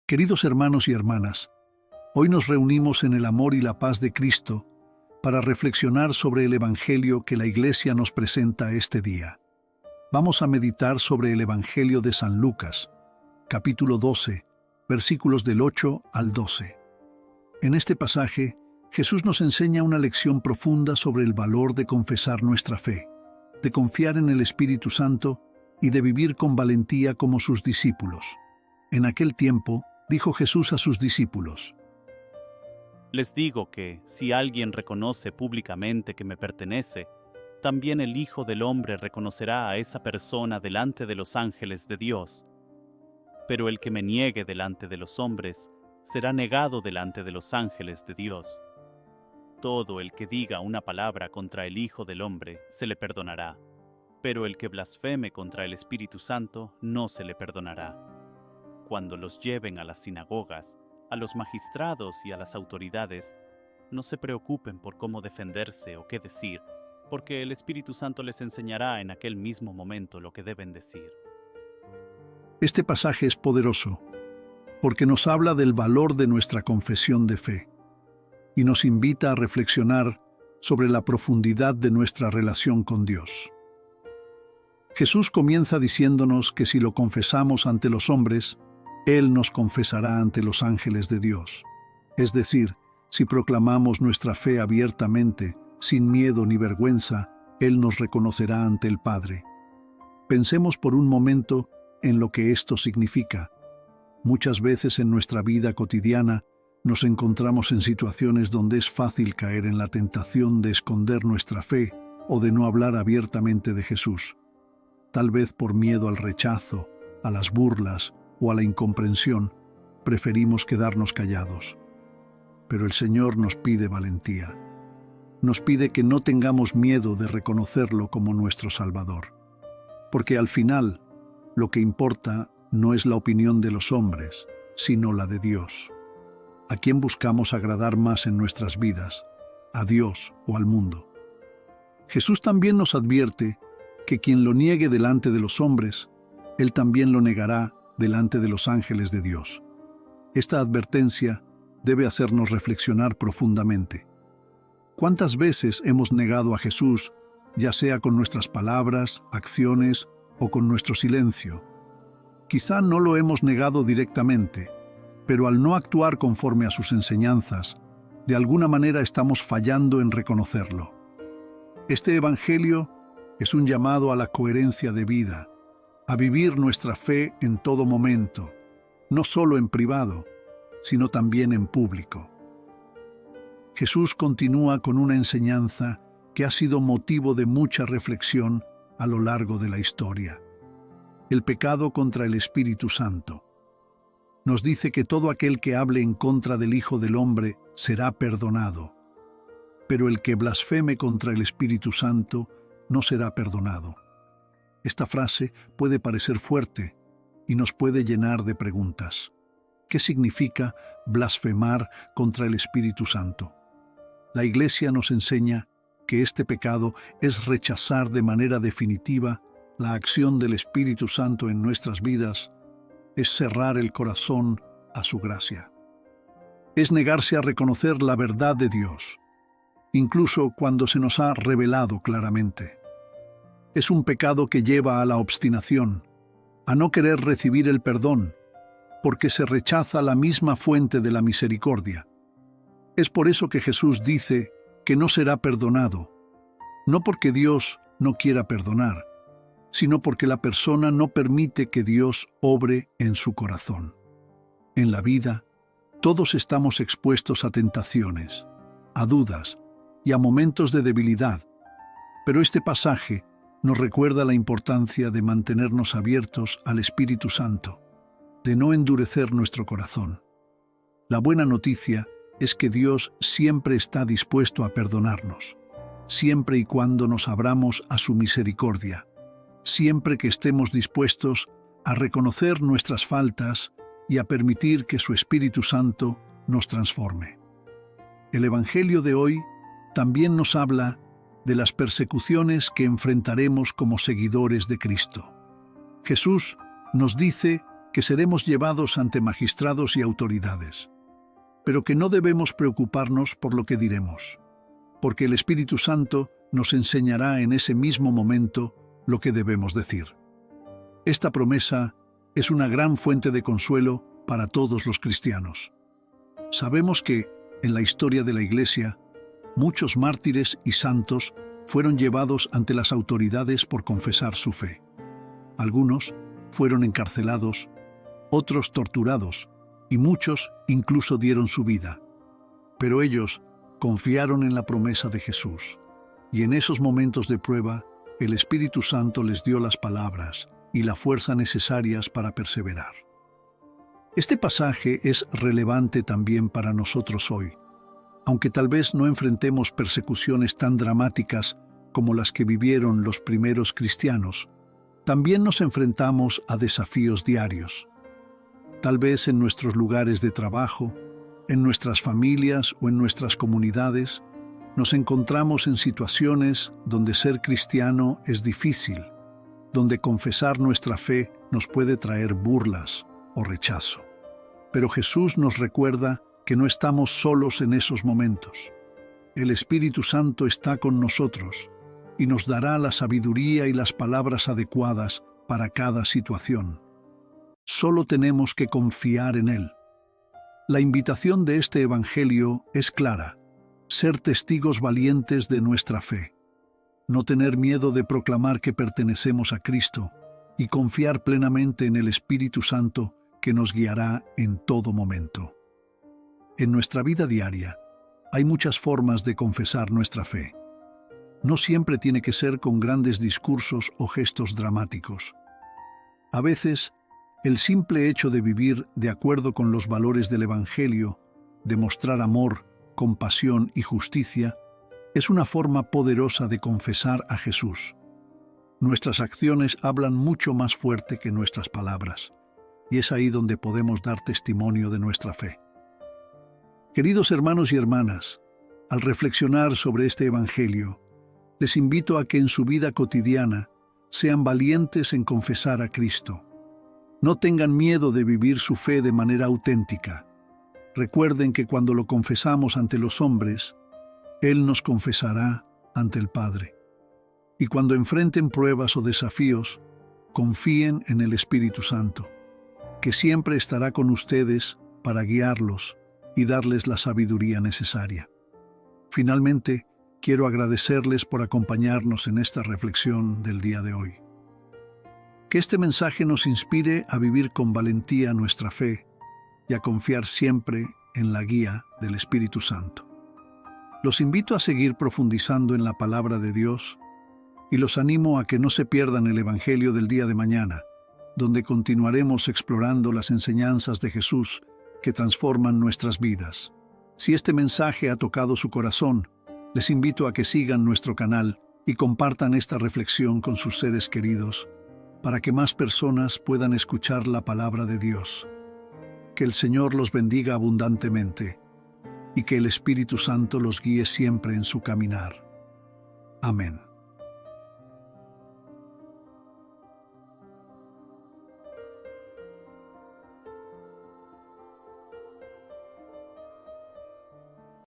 Queridos hermanos y hermanas, hoy nos reunimos en el amor y la paz de Cristo para reflexionar sobre el Evangelio que la Iglesia nos presenta este día. Vamos a meditar sobre el Evangelio de San Lucas, capítulo 12, versículos del 8 al 12. En este pasaje, Jesús nos enseña una lección profunda sobre el valor de confesar nuestra fe, de confiar en el Espíritu Santo y de vivir con valentía como sus discípulos. En aquel tiempo, dijo Jesús a sus discípulos: Les digo que, si alguien reconoce públicamente que me pertenece, también el Hijo del Hombre reconocerá a esa persona delante de los ángeles de Dios. Pero el que me niegue delante de los hombres, será negado delante de los ángeles de Dios. Todo el que diga una palabra contra el Hijo del Hombre, se le perdonará, pero el que blasfeme contra el Espíritu Santo, no se le perdonará. Cuando los lleven a las sinagogas, a los magistrados y a las autoridades, no se preocupen por cómo defenderse o qué decir, porque el Espíritu Santo les enseñará en aquel mismo momento lo que deben decir. Este pasaje es poderoso, porque nos habla del valor de nuestra confesión de fe y nos invita a reflexionar sobre la profundidad de nuestra relación con Dios. Jesús comienza diciéndonos que si lo confesamos ante los hombres, Él nos confesará ante los ángeles de Dios. Es decir, si proclamamos nuestra fe abiertamente, sin miedo ni vergüenza, Él nos reconocerá ante el Padre. Pensemos por un momento en lo que esto significa. Muchas veces en nuestra vida cotidiana nos encontramos en situaciones donde es fácil caer en la tentación de esconder nuestra fe o de no hablar abiertamente de Jesús. Tal vez por miedo al rechazo, a las burlas o a la incomprensión, preferimos quedarnos callados. Pero el Señor nos pide valentía. Nos pide que no tengamos miedo de reconocerlo como nuestro Salvador. Porque al final, lo que importa no es la opinión de los hombres, sino la de Dios. ¿A quién buscamos agradar más en nuestras vidas? ¿A Dios o al mundo? Jesús también nos advierte que quien lo niegue delante de los hombres, Él también lo negará delante de los ángeles de Dios. Esta advertencia debe hacernos reflexionar profundamente. ¿Cuántas veces hemos negado a Jesús, ya sea con nuestras palabras, acciones o con nuestro silencio? Quizá no lo hemos negado directamente, pero al no actuar conforme a sus enseñanzas, de alguna manera estamos fallando en reconocerlo. Este Evangelio es un llamado a la coherencia de vida, a vivir nuestra fe en todo momento, no solo en privado, sino también en público. Jesús continúa con una enseñanza que ha sido motivo de mucha reflexión a lo largo de la historia: el pecado contra el Espíritu Santo. Nos dice que todo aquel que hable en contra del Hijo del Hombre será perdonado, pero el que blasfeme contra el Espíritu Santo no será perdonado. Esta frase puede parecer fuerte y nos puede llenar de preguntas. ¿Qué significa blasfemar contra el Espíritu Santo? La Iglesia nos enseña que este pecado es rechazar de manera definitiva la acción del Espíritu Santo en nuestras vidas, es cerrar el corazón a su gracia. Es negarse a reconocer la verdad de Dios, incluso cuando se nos ha revelado claramente. Es un pecado que lleva a la obstinación, a no querer recibir el perdón, porque se rechaza la misma fuente de la misericordia. Es por eso que Jesús dice que no será perdonado, no porque Dios no quiera perdonar, sino porque la persona no permite que Dios obre en su corazón. En la vida, todos estamos expuestos a tentaciones, a dudas y a momentos de debilidad, pero este pasaje nos recuerda la importancia de mantenernos abiertos al Espíritu Santo, de no endurecer nuestro corazón. La buena noticia es que Dios siempre está dispuesto a perdonarnos, siempre y cuando nos abramos a su misericordia, siempre que estemos dispuestos a reconocer nuestras faltas y a permitir que su Espíritu Santo nos transforme. El Evangelio de hoy también nos habla de las persecuciones que enfrentaremos como seguidores de Cristo. Jesús nos dice que seremos llevados ante magistrados y autoridades, pero que no debemos preocuparnos por lo que diremos, porque el Espíritu Santo nos enseñará en ese mismo momento lo que debemos decir. Esta promesa es una gran fuente de consuelo para todos los cristianos. Sabemos que, en la historia de la Iglesia, muchos mártires y santos fueron llevados ante las autoridades por confesar su fe. Algunos fueron encarcelados, otros torturados, y muchos incluso dieron su vida. Pero ellos confiaron en la promesa de Jesús, y en esos momentos de prueba, el Espíritu Santo les dio las palabras y la fuerza necesarias para perseverar. Este pasaje es relevante también para nosotros hoy, aunque tal vez no enfrentemos persecuciones tan dramáticas como las que vivieron los primeros cristianos. También nos enfrentamos a desafíos diarios. Tal vez en nuestros lugares de trabajo, en nuestras familias o en nuestras comunidades, nos encontramos en situaciones donde ser cristiano es difícil, donde confesar nuestra fe nos puede traer burlas o rechazo. Pero Jesús nos recuerda que no estamos solos en esos momentos. El Espíritu Santo está con nosotros y nos dará la sabiduría y las palabras adecuadas para cada situación. Solo tenemos que confiar en Él. La invitación de este Evangelio es clara: ser testigos valientes de nuestra fe, no tener miedo de proclamar que pertenecemos a Cristo y confiar plenamente en el Espíritu Santo que nos guiará en todo momento. En nuestra vida diaria hay muchas formas de confesar nuestra fe. No siempre tiene que ser con grandes discursos o gestos dramáticos. A veces, el simple hecho de vivir de acuerdo con los valores del Evangelio, de mostrar amor, compasión y justicia, es una forma poderosa de confesar a Jesús. Nuestras acciones hablan mucho más fuerte que nuestras palabras, y es ahí donde podemos dar testimonio de nuestra fe. Queridos hermanos y hermanas, al reflexionar sobre este Evangelio, les invito a que en su vida cotidiana sean valientes en confesar a Cristo. No tengan miedo de vivir su fe de manera auténtica. Recuerden que cuando lo confesamos ante los hombres, Él nos confesará ante el Padre. Y cuando enfrenten pruebas o desafíos, confíen en el Espíritu Santo, que siempre estará con ustedes para guiarlos y darles la sabiduría necesaria. Finalmente, quiero agradecerles por acompañarnos en esta reflexión del día de hoy. Que este mensaje nos inspire a vivir con valentía nuestra fe y a confiar siempre en la guía del Espíritu Santo. Los invito a seguir profundizando en la palabra de Dios y los animo a que no se pierdan el Evangelio del día de mañana, donde continuaremos explorando las enseñanzas de Jesús que transforman nuestras vidas. Si este mensaje ha tocado su corazón, les invito a que sigan nuestro canal y compartan esta reflexión con sus seres queridos, para que más personas puedan escuchar la palabra de Dios. Que el Señor los bendiga abundantemente y que el Espíritu Santo los guíe siempre en su caminar. Amén.